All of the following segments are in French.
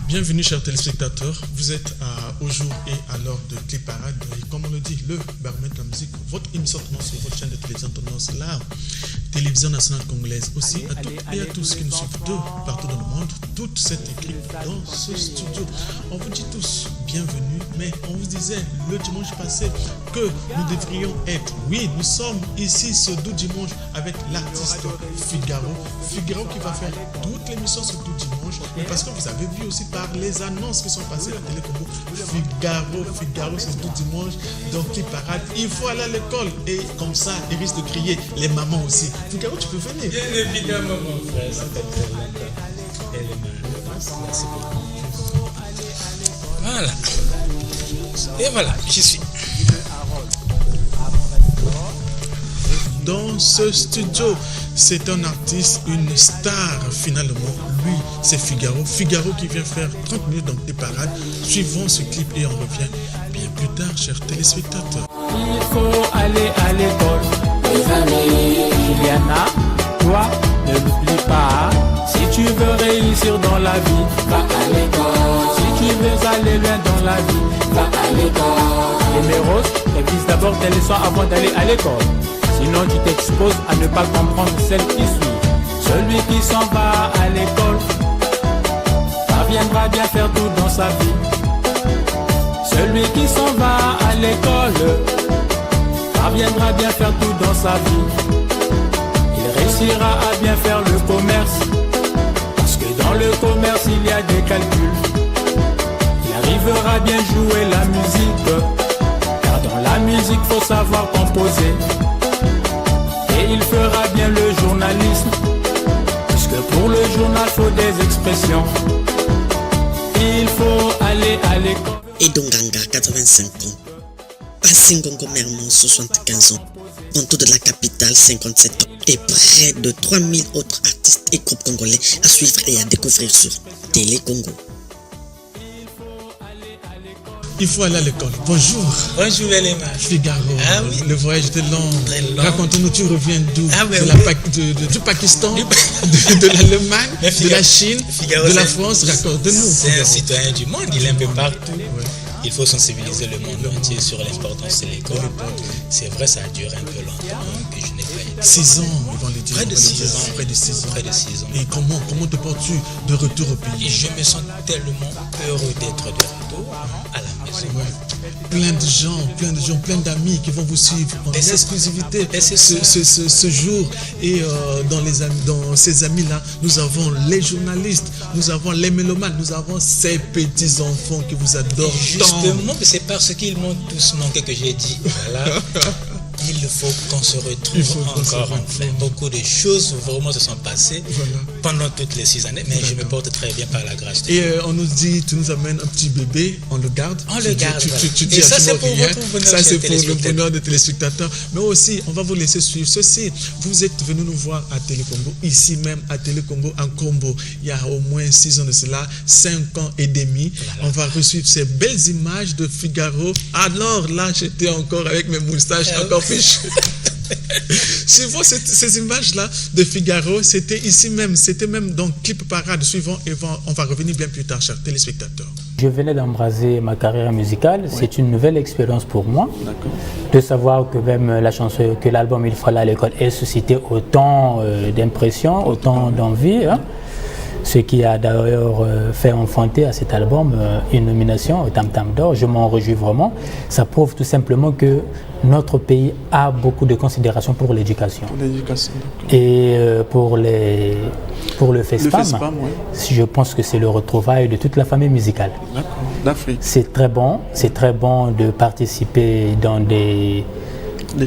Bienvenue chers téléspectateurs, vous êtes au jour et à l'heure de Clip Parade et comme on le dit, le baromètre de la musique, votre émission tournant sur votre chaîne de télévision tournant sur la télévision nationale congolaise, aussi à toutes et à tous qui nous suivent de partout dans le monde, toute cette équipe dans ce studio. On vous dit tous bienvenue, mais on vous disait le dimanche passé que nous devrions être, oui, nous sommes ici ce doux dimanche avec l'artiste Figaro qui va faire toute l'émission ce doux dimanche, mais parce que vous avez vu aussi par les annonces qui sont passées à Télé Congo, Figaro ce doux dimanche, donc Clip Parade, il faut aller à l'école et comme ça, il risque de crier les mamans aussi. Figaro, tu peux venir. Bien évidemment, mon frère, ça fait très longtemps. Elle est malade. Merci beaucoup. Voilà. Et voilà, j'y suis. Dans ce studio, c'est un artiste, une star finalement. Lui, c'est Figaro. Figaro qui vient faire 30 minutes dans Clip Parade. Suivons ce clip et on revient bien plus tard, chers téléspectateurs. Il faut aller à l'école. Les amis, Juliana, toi, ne l'oublie pas. Si tu veux réussir dans la vie, va à l'école. Si tu veux aller loin dans la vie, va à l'école. Les Rose, révise d'abord tes leçons avant d'aller à l'école. Sinon tu t'exposes à ne pas comprendre celle qui suit. Celui qui s'en va à l'école parviendra bien faire tout dans sa vie. Celui qui s'en va à l'école parviendra bien faire tout dans sa vie. Il réussira à bien faire le commerce, parce que dans le commerce il y a des calculs. Il arrivera bien jouer la musique, car dans la musique faut savoir composer. Et il fera bien le journalisme, parce que pour le journal faut des expressions. Il faut aller à l'école. Et Donganga, 85 ans. Passingongo Mermon, 75 ans. Ponto de la capitale, 57 ans. Et près de 3000 autres artistes et groupes congolais à suivre et à découvrir sur Télé Congo. Il faut aller à l'école. Bonjour. Bonjour Elena. Figaro. Ah oui. Le voyage était long. Très long. Raconte-nous, tu reviens d'où? Du Pakistan, de l'Allemagne, de la Chine, Figaro, de la France. Raconte-nous. C'est un citoyen du monde, il est un peu partout. Ouais. Il faut sensibiliser le monde entier sur l'importance de l'école. C'est vrai, ça a duré un peu longtemps que je n'ai pas été. 6 ans, ils vont le dire. Près de 6 ans. Près de 6 ans. Près de 6 ans. Et comment te portes-tu de retour au pays? Et je me sens tellement heureux d'être de retour à la maison. Ouais. Plein de gens, plein d'amis qui vont vous suivre en exclusivité ce jour. Et dans ces amis-là, nous avons les journalistes, nous avons les mélomanes, nous avons ces petits-enfants qui vous adorent tant. Justement, c'est parce qu'ils m'ont tous manqué que j'ai dit, voilà, il faut qu'on se retrouve encore enfin. Beaucoup de choses vraiment se sont passées pendant toutes les 6 années, mais je me porte très bien par la grâce de Dieu. Et on nous dit, tu nous amènes un petit bébé, on le garde. On le garde. Tu dis et ça, c'est pour rien. votre bonheur. Ça, c'est pour le bonheur des téléspectateurs. Mais aussi, on va vous laisser suivre ceci. Vous êtes venus nous voir à Télé Congo, ici même à Télé Congo, en Combo. Il y a au moins 6 ans de cela, 5 ans et demi. Voilà. On va resuivre ces belles images de Figaro. Alors là, j'étais encore avec mes moustaches, encore fichues. Suivons ces images-là de Figaro, c'était ici même, c'était même dans Clip Parade. Suivant et on va revenir bien plus tard, chers téléspectateurs. Je venais d'embraser ma carrière musicale, c'est une nouvelle expérience pour moi. De savoir que même la chanson, que l'album Il faut aller à l'école ait suscité autant d'impressions, autant d'envie. Hein. ce qui a d'ailleurs fait enfanter à cet album une nomination au Tam Tam d'Or. Je m'en réjouis vraiment. Ça prouve tout simplement que notre pays a beaucoup de considération pour l'éducation. Pour l'éducation. Et pour le FESPAM, le FESPAM, ouais. Je pense que c'est le retrouvaille de toute la famille musicale. D'accord, d'Afrique. C'est très bon de participer dans des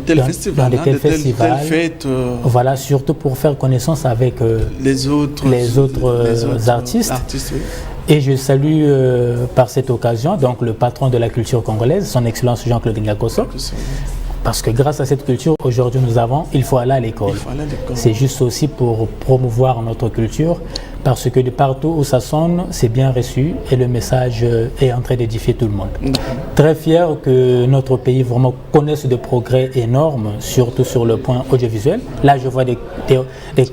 tels festivals, dans des festivals, telles fêtes. Voilà, surtout pour faire connaissance avec les autres artistes. Oui. Et je salue par cette occasion donc le patron de la culture congolaise, son Excellence Jean-Claude Ngakoso. Parce que grâce à cette culture, aujourd'hui nous avons Il faut aller à l'école. C'est juste aussi pour promouvoir notre culture, parce que de partout où ça sonne, c'est bien reçu et le message est en train d'édifier tout le monde. Très fier que notre pays vraiment connaisse des progrès énormes, surtout sur le point audiovisuel. Là, je vois des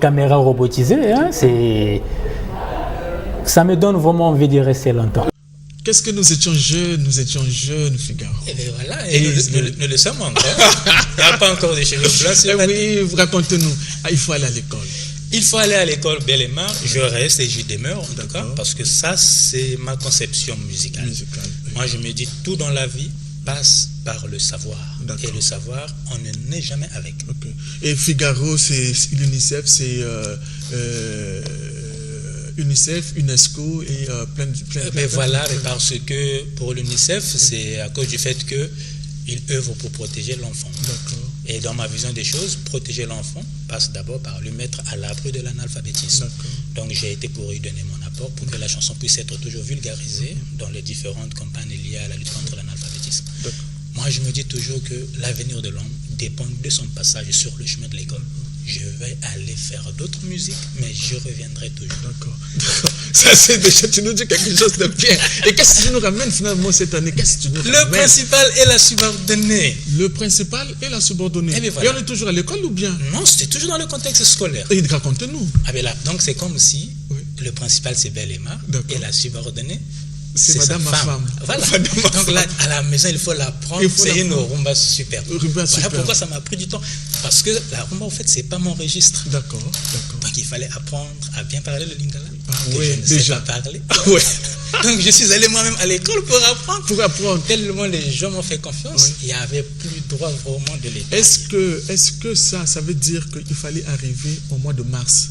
caméras robotisées, hein, ça me donne vraiment envie d'y rester longtemps. Qu'est-ce que nous étions jeunes, Figaro. Et bien voilà, et nous le sommes encore. Il n'y a pas encore de cheveux blancs. Oui, racontez-nous. Il faut aller à l'école. Il faut aller à l'école, bel et mal. Je reste et j'y demeure, en tout cas, parce que ça, c'est ma conception musicale. Oui. Moi, je me dis, tout dans la vie passe par le savoir. Et le savoir, on ne naît jamais avec. Okay. Et Figaro, c'est l'UNICEF, c'est... UNICEF, UNESCO et plein mais voilà, parce que pour l'UNICEF, c'est à cause du fait qu'il œuvre pour protéger l'enfant. D'accord. Et dans ma vision des choses, protéger l'enfant passe d'abord par lui mettre à l'abri de l'analphabétisme. Donc j'ai été pour y donner mon apport pour que la chanson puisse être toujours vulgarisée dans les différentes campagnes liées à la lutte contre l'analphabétisme. Moi, je me dis toujours que l'avenir de l'homme dépend de son passage sur le chemin de l'école. Je vais aller faire d'autres musiques, mais je reviendrai toujours. D'accord. Ça, c'est déjà, tu nous dis quelque chose de bien. Et qu'est-ce que tu nous ramènes finalement cette année? Le principal est la subordonnée. Le principal est la subordonnée. Et, voilà. Et on est toujours à l'école ou bien? Non, c'était toujours dans le contexte scolaire. Et racontez-nous. Ah ben là, donc c'est comme si le principal c'est Belema et la subordonnée c'est madame ma femme. Voilà. Donc là, à la maison, il faut l'apprendre. C'est une rumba superbe. Voilà pourquoi ça m'a pris du temps. Parce que la rumba, en fait, c'est pas mon registre. D'accord. Donc il fallait apprendre à bien parler le lingala. Oui, je ne sais pas parler. Donc je suis allé moi-même à l'école pour apprendre. Tellement les gens m'ont fait confiance, il n'y avait plus droit vraiment de l'État. Est-ce que ça veut dire qu'il fallait arriver au mois de mars?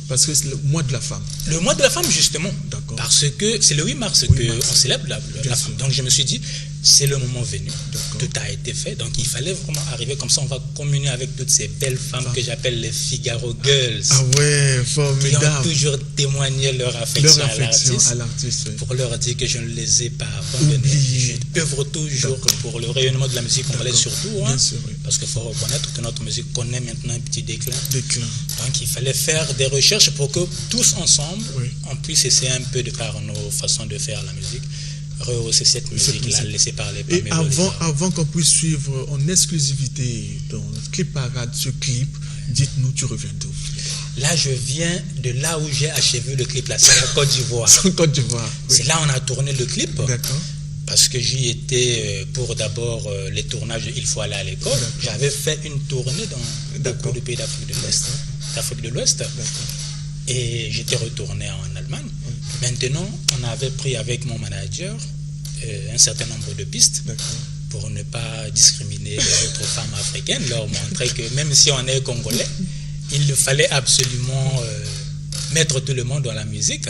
Parce que c'est le mois de la femme. Le mois de la femme, justement. D'accord. Parce que c'est le 8 mars qu'on célèbre la femme. Donc je me suis dit, c'est le moment venu. Tout a été fait. Donc il fallait vraiment arriver comme ça. On va communier avec toutes ces belles femmes que j'appelle les Figaro Girls. Ah ouais, formidable. Qui ont toujours témoigné leur affection à l'artiste. Pour leur dire que je ne les ai pas abandonnés. Je œuvre toujours pour le rayonnement de la musique congolaise surtout. Bien sûr, oui. Parce qu'il faut reconnaître que notre musique connaît maintenant un petit déclin. Donc il fallait faire des recherches pour que tous ensemble, on puisse essayer un peu de par nos façons de faire la musique, rehausser cette musique-là, laisser parler. Et avant qu'on puisse suivre en exclusivité dans le clip parade, ce clip, dites-nous, tu reviens d'où? Là, je viens de là où j'ai achevé le clip, là, c'est la Côte d'Ivoire. C'est là où on a tourné le clip. D'accord. Parce que j'y étais pour d'abord les tournages Il faut aller à l'école. J'avais fait une tournée dans beaucoup de pays d'Afrique de l'Ouest. Et j'étais retourné en Allemagne. Maintenant, on avait pris avec mon manager un certain nombre de pistes pour ne pas discriminer les autres femmes africaines, leur montrer que même si on est congolais, il fallait absolument mettre tout le monde dans la musique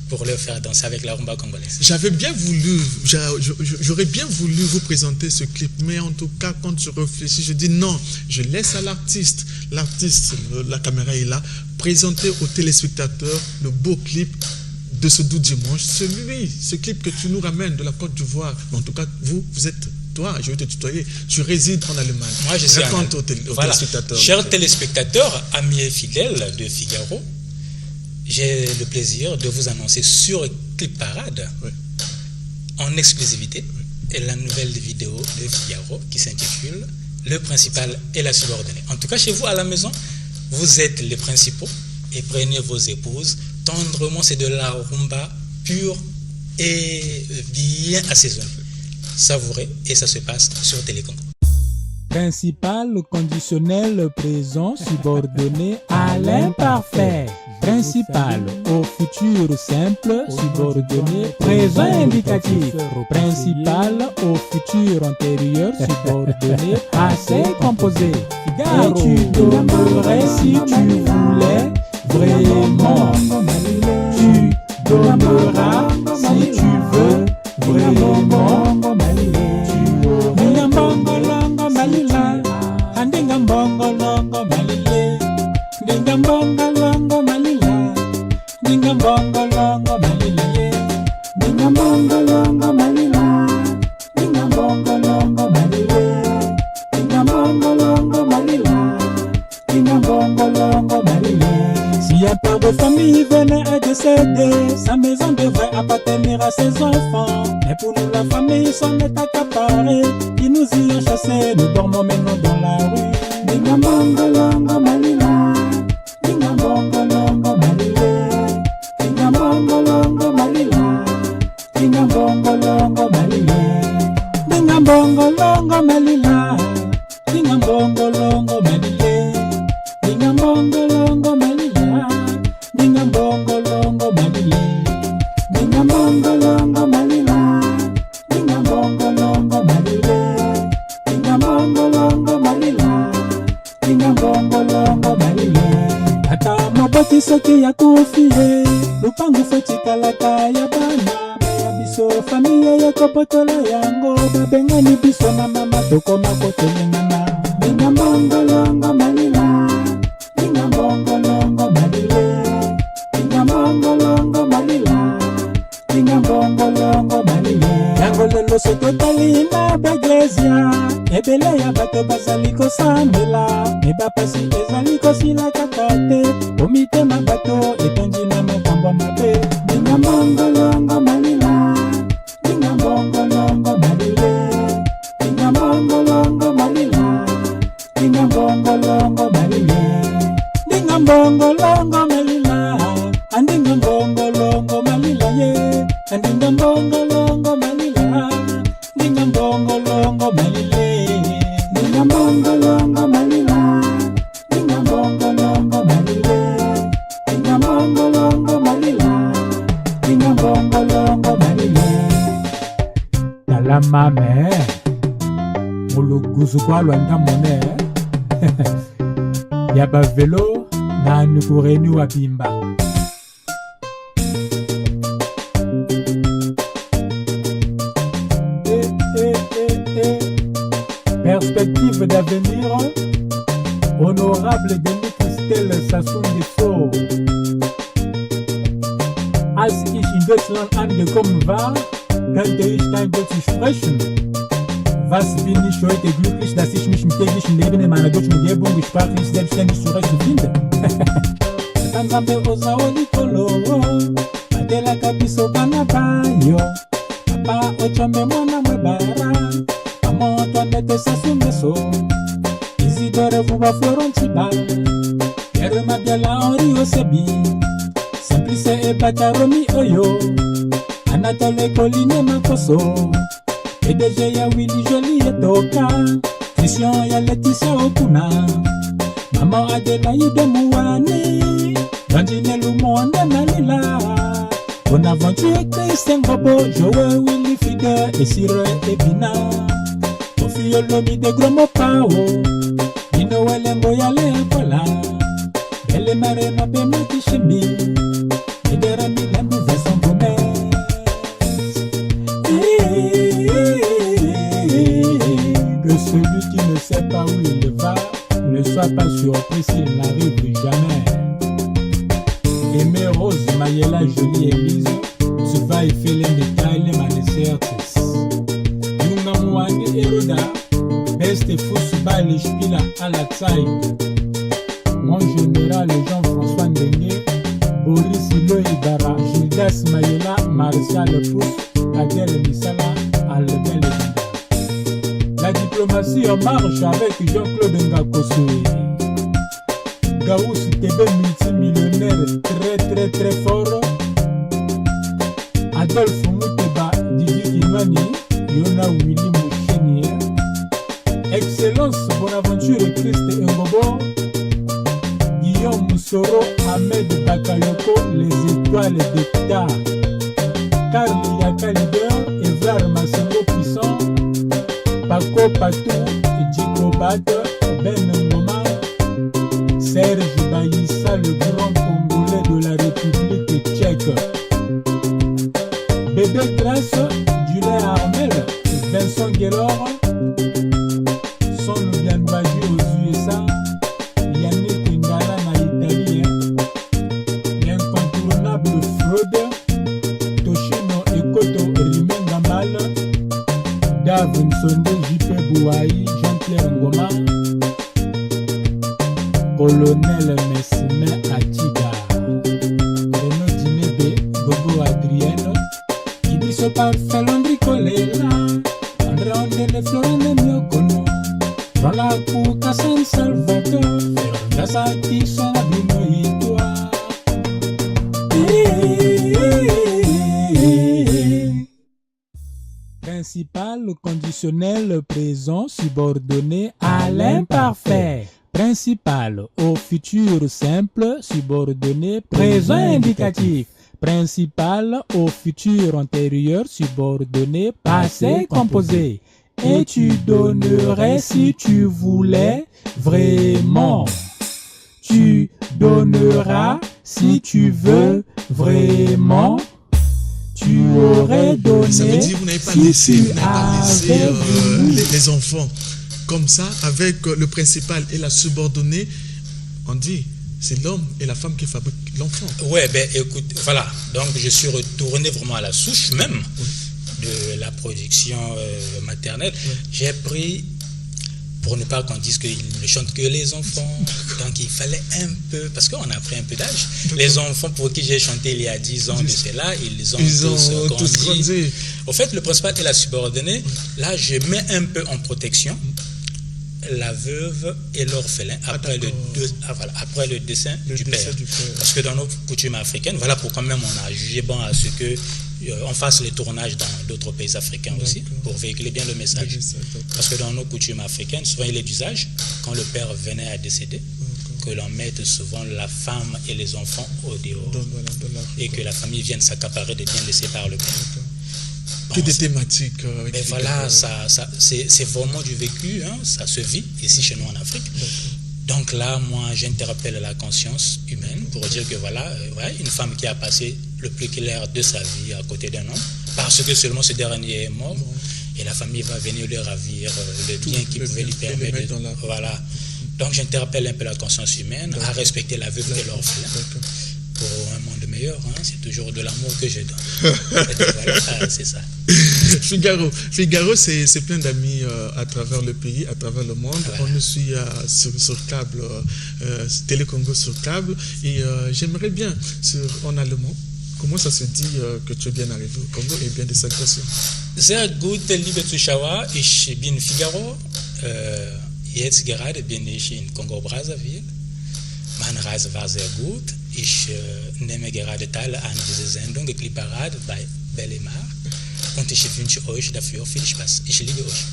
pour leur faire danser avec la rumba congolaise. J'aurais bien voulu vous présenter ce clip, mais en tout cas, quand je réfléchis, je dis non, je laisse à l'artiste. L'artiste, la caméra est là, présenter aux téléspectateurs le beau clip de ce doux dimanche. Ce clip que tu nous ramènes de la Côte d'Ivoire. En tout cas, vous êtes... Toi, je vais te tutoyer, tu résides en Allemagne. Moi, je suis Raconte aux téléspectateurs. Chers téléspectateurs, amis et fidèles de Figaro, j'ai le plaisir de vous annoncer sur Clip Parade, en exclusivité, la nouvelle vidéo de Figaro qui s'intitule Le principal et la subordonnée. En tout cas, chez vous à la maison, vous êtes les principaux et prenez vos épouses. Tendrement, c'est de la rumba pure et bien assaisonnée. Savouré, et ça se passe sur Télécongo. Principal, conditionnel, présent, subordonné à l'imparfait. Principal au futur simple subordonné. Présent indicatif. Principal au futur antérieur subordonné. Passé composé. Et tu donnerais si tu voulais vraiment. Tu donneras si tu veux vraiment. Ndingambongolongo malila. Ndingambongolongo malile. Ndingambongolongo malila. Ndingambongolongo malile. Ndingambongolongo malila. Ndingambongolongo malile. Ndingambongolongo malila. Ndingambongolongo malile. Si un père de famille venait à décéder, sa maison devrait appartenir à ses enfants. Mais pour nous la famille s'en est accaparée. Ils nous y ont chassés, nous dormons maintenant dans la rue. Ndingambongolongo malila. Ndingambongolongo malile. Ndingambongolongo malila. Ndingambongolongo malile. Ndingambongolongo malila. Ndingambongolongo malile. Ndingambongolongo malila. Ndingambongolongo malile. Ndingambongolongo malila. Ndingambongolongo malile. Ndingambongolongo malila. Ndingambongolongo malile. Ata moboti soki ya kufie lupangu fotikalaka ya bana ya biso familie ya kopotola yango babengani biso na mama tokoma kotelengana. Ndingambongolongo malila. Ndingambongolongo malile. Ndingambongolongo malila. Ndingambongolongo malile. Yango lelo sokotali na baglesia ebele ya bato bazali kosambela me bapasi ezali kosila kaka te omitema bato etondi na makambo mabe. Ndingambongolongo malila. Ndingambongolongo malile. Ndingambongolongo malila. Ndingambongolongo malile. Ndingambongolongo malila. Ndingambongolongo malila ye. Ndingambongolongo malila. Ndingambongolongo malile. Ndingambongolongo malila. Ndingambongolongo malile. Ndingambongolongo malila. Ndingambongolongo malile. Talama me muluguzu kwa lwanda mone ya bavelo na nukureni wa bimba. Perspective d'avenir, honorable Denis Christel Sassou Nguesso. Als ich in Deutschland angekommen war, könnte ich kein Deutsch sprechen. Was bin ich heute glücklich, dass ich mich im täglichen Leben in meiner deutschen Umgebung sprachlich selbstständig zurechtfinde. Tanzambe ozaoli kolo, badela kabiso bana bayo, papa ochombe mwana mwebara. Antoinette Sassou Nguesso, Isidore Vuba Florentina, Pierre Mabiala Henri Osebi, Simplice Ebata Romi Oyo, Anatole Colline Makoso, PDG ya Willy Jolie Etoka, Christian ya Laetitia Okuna, Maman Adelaide Mouane, Dandine Lumonde Malila, Bonaventure Christian Gobo, Joe Willy Fide et Sire Ebina. Yolomi de gromo pao Ino welengo yale akola Ele mare mabe matishimi Edera mila mouve son gomez. Que celui qui ne sait pas où il va ne soit pas surpris s'il n'arrive jamais. Aimé Rose Mayela Jolie Elise Suva Ifele Mikaele Manesertis Yunga Mouani Eroda Beste Foussouba Lishpila Alatsai Mon général Jean-François Ndengue Boris Ilo Ibarra Gildas Mayela Martial Pousse Adèle Misala Albel Linda. La diplomatie en marche avec Jean-Claude Ngakosoe. Gaouss Tebe multimillionnaire très fort. Adolphe Mouteba Didi Kimani Yona Willy Mouchenier. Excellence Bonaventure Christ Ngobo Guillaume Soro Ahmed Bakayoko, les étoiles d'État. Karl Yaka leader, Evrar Massengo puissant, Paco Patou, Djiko Bat, Ben Ngoma, Serge Baïssa, le grand Congolais de la République tchèque. Bébé Trace, Julien Armel, Vincent Guérard, Son Bien Baji aux USA, Yannick Ndala na Italie, l'incontournable Fraude, Toshino Ekoto Rimenga Mal, Dave Nsonde JP Bouaï, Jean-Pierre Ngoma, Colonel Messime Atiga, Renaud Dinebe, Bobo Adrienne, Idi Sopa Felondri Kolela, André Ondele Florane Miokono, Rola Kuka San Salvador, Ferndasa Kisona Bino Itoa. Principal, conditionnel, présent, subordonné à l'imparfait. Principal, au futur simple, subordonné, présent indicatif. Principal, au futur antérieur, subordonné, passé composé. Et tu donnerais si tu voulais vraiment. Tu donneras si tu veux vraiment. Tu aurais donné. Ça veut dire que vous n'avez pas laissé, les enfants comme ça, avec le principal et la subordonnée. On dit, c'est l'homme et la femme qui fabriquent l'enfant. Ouais, ben écoute, voilà. Donc je suis retourné vraiment à la souche même de la production maternelle. J'ai pris, pour ne pas qu'on dise qu'ils ne chantent que les enfants, donc il fallait un peu, parce qu'on a pris un peu d'âge. Les enfants pour qui j'ai chanté il y a 10 ans de cela, ils ont tous grandi. Au fait, le principal et la subordonnée, là je mets un peu en protection la veuve et l'orphelin après le décès du père. Parce que dans nos coutumes africaines, voilà pourquoi même on a jugé bon à ce que on fasse les tournages dans d'autres pays africains aussi, pour véhiculer bien le message. Parce que dans nos coutumes africaines, souvent il est d'usage, quand le père venait à décéder, que l'on mette souvent la femme et les enfants au dehors, et que la famille vienne s'accaparer des biens laissés par le père. Que des thématiques. Mais voilà, c'est vraiment du vécu, hein, ça se vit ici chez nous en Afrique. Donc là, moi, j'interpelle la conscience humaine pour dire que voilà, une femme qui a passé le plus clair de sa vie à côté d'un homme, parce que seulement ce dernier est mort, et la famille va venir lui ravir le bien qui pouvait lui permettre. Voilà. Donc j'interpelle un peu la conscience humaine à respecter la veuve et l'orphelin. Pour un monde meilleur, hein, c'est toujours de l'amour que je donne. Voilà, c'est ça. Figaro, c'est plein d'amis à travers le pays, à travers le monde. Voilà. On nous suit sur câble, Télé Congo sur câble. Et j'aimerais bien, en allemand, comment ça se dit que tu es bien arrivé au Congo et bien de cette façon? Sehr gut, liebe Zuschauer, ich bin Figaro. Jetzt gerade bin ich in Kongo-Brazzaville. Meine Reise war sehr gut. Ich nehme gerade teil an dieser Sendung Cliparade bei Bellemare und ich wünsche euch dafür viel Spaß. Ich liebe euch.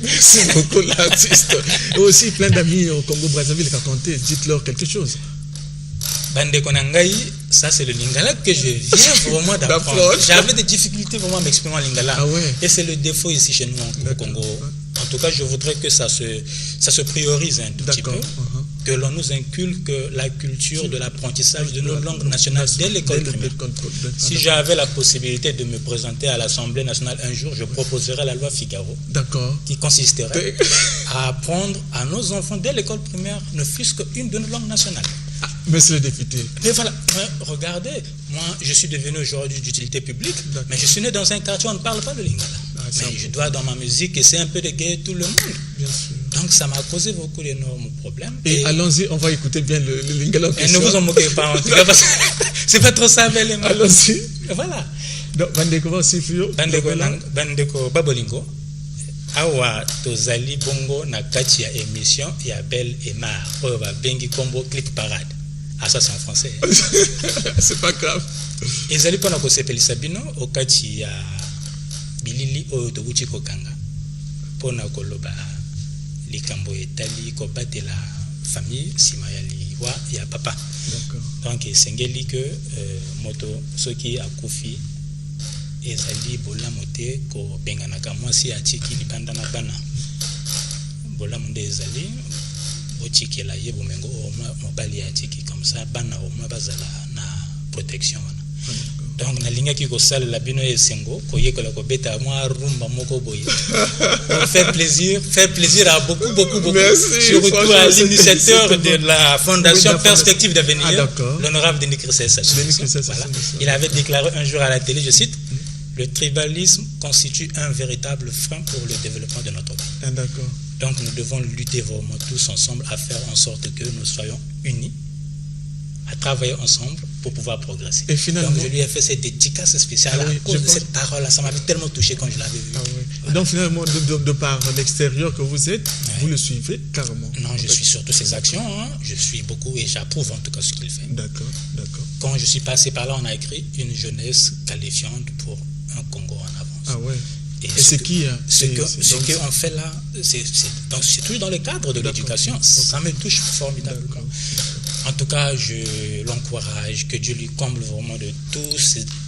Merci beaucoup l'artiste. Et aussi plein d'amis au Congo-Brazzaville quand on dites-leur quelque chose. Bande Konangai, ça c'est le lingala que je viens vraiment d'apprendre. J'avais des difficultés vraiment à m'exprimer en lingala. Ah ouais. Et c'est le défaut ici chez nous au Congo. En tout cas, je voudrais que ça se priorise un tout petit peu. Que l'on nous inculque la culture de l'apprentissage de nos langues nationales dès l'école primaire. Si j'avais la possibilité de me présenter à l'Assemblée nationale un jour, je proposerais la loi Figaro, qui consisterait à apprendre à nos enfants dès l'école primaire ne fût-ce qu'une de nos langues nationales. Ah, monsieur le député. Mais voilà, regardez, moi je suis devenu aujourd'hui d'utilité publique, mais je suis né dans un quartier où on ne parle pas le lingala. Mais je dois dans ma musique essayer un peu de guérir tout le monde. Bien sûr. Donc ça m'a causé beaucoup d'énormes problèmes. Et allons-y, on va écouter bien le lingala. Et ne vous en moquez pas en tout cas, parce que c'est pas trop ça, les mots. Allons-y. Voilà. Donc, Bandeko va aussi fuir. Bandeko Babolingo. Awa tozali bongo na kati ya émission ya Belle et Mar. Oyo ba bengi kombo clip parade. Ah ça c'est en français. C'est pas grave. Ezali pona ko sepelisa bino o kati ya bilili oyo tobuti kokanga. Pona koloba likambo etali ko batela famille sima ya liwa ya papa. Donc esengeli que moto soki akufi ezali bolamu te kobenganaka mwasi atiki libanda na bana bolamu nde ezali botikela ye bomengo mobali atiki comme ça bana au moins bazala na protection wana. Donc nalingaki kosalela bino esengo koyekola kobeta mwa rumba moko boye pour faire plaisir à beaucoup. Merci, surtout à l'initiateur de la fondation Oui, Perspective d'avenir, d'accord. l'honorable Denis Chrisès. Voilà. Il avait déclaré un jour à la télé, je cite, le tribalisme constitue un véritable frein pour le développement de notre pays. D'accord. Donc nous devons lutter vraiment tous ensemble à faire en sorte que nous soyons unis, à travailler ensemble pour pouvoir progresser. Et finalement, donc je lui ai fait cette dédicace spéciale à cause de cette parole-là. Ça m'avait tellement touché quand je l'avais vu. Voilà. Donc finalement, de par l'extérieur que vous êtes, vous le suivez carrément. Non, je suis surtout ses actions. Je suis beaucoup et j'approuve en tout cas ce qu'il fait. D'accord. Quand je suis passé par là, on a écrit une jeunesse qualifiante pour un Congo en avance. Ah ouais. Et c'est qui ce qu'on fait là, c'est toujours dans le cadre de l'éducation. Ça me touche formidablement. En tout cas, je l'encourage, que Dieu lui comble vraiment de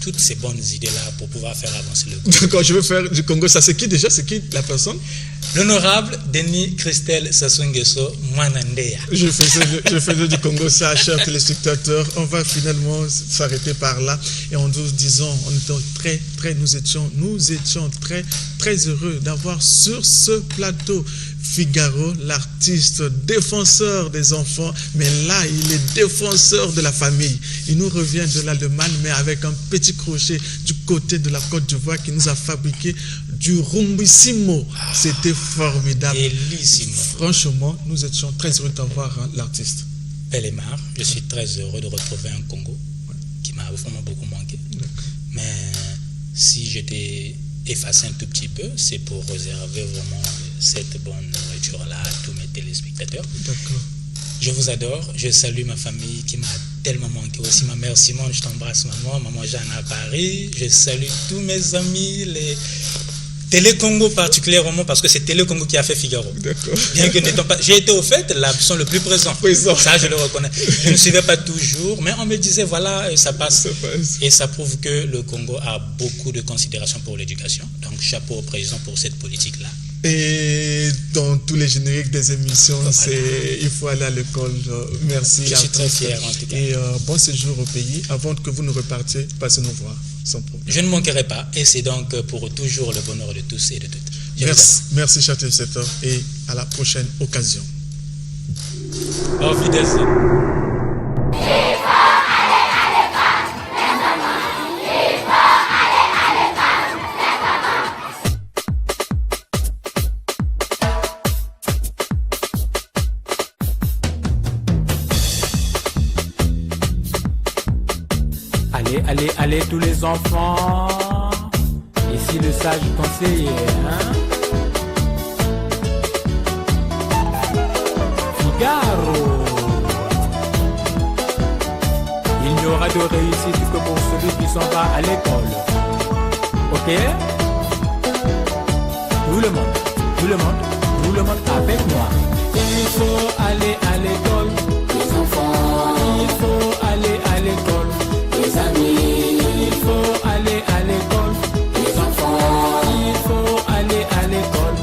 toutes ces bonnes idées-là pour pouvoir faire avancer le Congo. D'accord, je vais faire du Congo. Ça, c'est qui déjà? C'est qui la personne? L'honorable Denis Christelle Sassou Nguesso Mwanandeya. Je faisais du Congo, ça, chers téléspectateurs. On va finalement s'arrêter par là. Et en nous disant, nous étions très heureux d'avoir sur ce plateau Figaro, l'artiste défenseur des enfants, mais là, il est défenseur de la famille. Il nous revient de l'Allemagne, mais avec un petit crochet du côté de la Côte d'Ivoire qui nous a fabriqué du rumbissimo. C'était formidable. Bellissimo. Franchement, nous étions très heureux d'avoir l'artiste. Bellemare, je suis très heureux de retrouver un Congo qui m'a vraiment beaucoup manqué. Mais si j'étais effacé un tout petit peu, c'est pour réserver vraiment cette bonne nourriture-là à tous mes téléspectateurs. D'accord. Je vous adore, je salue ma famille qui m'a tellement manqué. Aussi ma mère Simone, je t'embrasse maman Jeanne à Paris. Je salue tous mes amis, les Télé-Congo particulièrement, parce que c'est Télé-Congo qui a fait Figaro. D'accord. Bien que n'étant pas... J'ai été au fait l'absent le plus présent. Ça, je le reconnais. Je ne suivais pas toujours, mais on me disait, voilà, ça passe. Et ça prouve que le Congo a beaucoup de considération pour l'éducation. Donc, chapeau au président pour cette politique-là. Et dans tous les génériques des émissions, il faut aller à l'école. Merci. Je suis très fier en tout cas. Et bon séjour au pays. Avant que vous ne repartiez, passez nous voir sans problème. Je ne manquerai pas. Et c'est donc pour toujours le bonheur de tous et de toutes. Merci, chers téléspectateurs. Et à la prochaine occasion. Auf Wiedersehen. Allez tous les enfants, ici le sage conseiller, Figaro. Il n'y aura de réussite que pour celui qui s'en va à l'école. Ok? Tout le monde avec moi. Il faut aller à l'école, les enfants. Il faut aller à l'école. Les amis, il faut aller à l'école. Les enfants, il faut aller à l'école.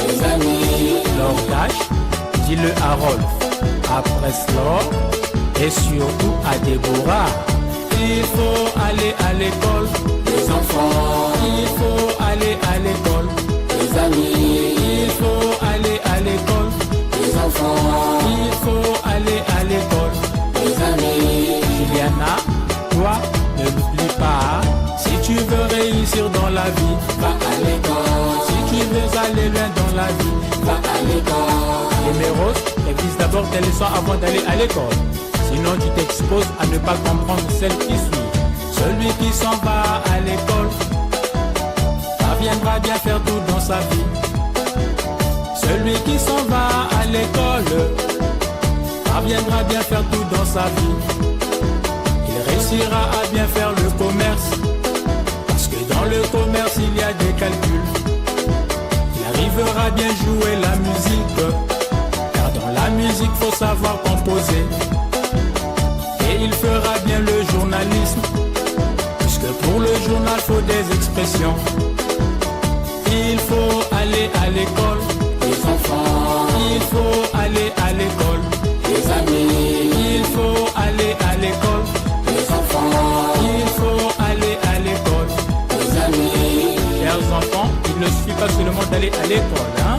Les amis, Lordache, dis-le à Rolf, à Preslor et surtout à Déborah. Il faut aller à l'école. Les enfants, il faut aller à l'école. Les amis, il faut aller à l'école. Les enfants, il faut aller à l'école. Les amis, Juliana, toi, ne l'oublie pas. Si tu veux réussir dans la vie, va à l'école. Si tu veux aller loin dans la vie, va à l'école. Et mes roses, révise d'abord tes leçons avant d'aller à l'école. Sinon tu t'exposes à ne pas comprendre celle qui suit. Celui qui s'en va à l'école parviendra bien faire tout dans sa vie. Celui qui s'en va à l'école parviendra bien faire tout dans sa vie. Il réussira à bien faire le commerce, parce que dans le commerce il y a des calculs. Il arrivera à bien jouer la musique, car dans la musique faut savoir composer. Et Pour le journal, faut des expressions. Il faut aller à l'école, les enfants. Il faut aller à l'école, les amis. Il faut aller à l'école, les enfants. Il faut aller à l'école, les amis. Chers enfants, il ne suffit pas seulement d'aller à l'école, hein,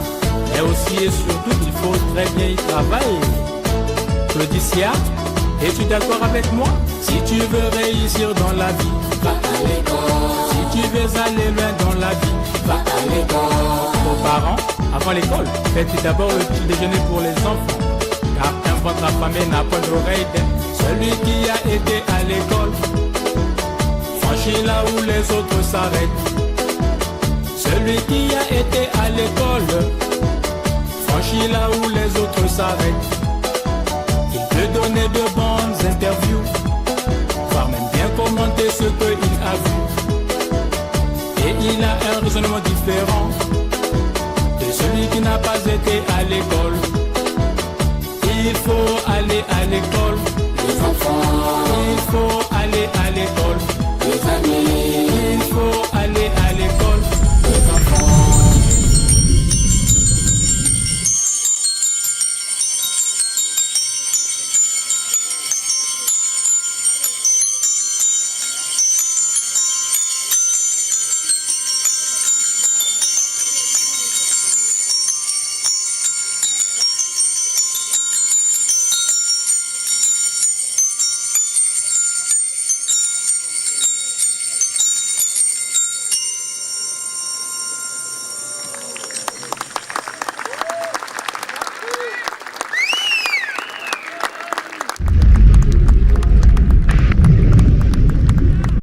mais aussi et surtout, il faut très bien y travailler. Claudicia, es-tu d'accord avec moi? Si tu veux réussir dans la vie, va à l'école. Si tu veux aller loin dans la vie, va à l'école. Aux parents, avant l'école, faites d'abord le petit déjeuner pour les enfants. Car un ventre affamé n'a pas d'oreille d'aide. Celui qui a été à l'école franchit là où les autres s'arrêtent. Celui qui a été à l'école franchit là où les autres s'arrêtent. Il peut donner de bonnes interviews, voire même bien commenter ce qu'il a vu. Et il a un raisonnement différent de celui qui n'a pas été à l'école.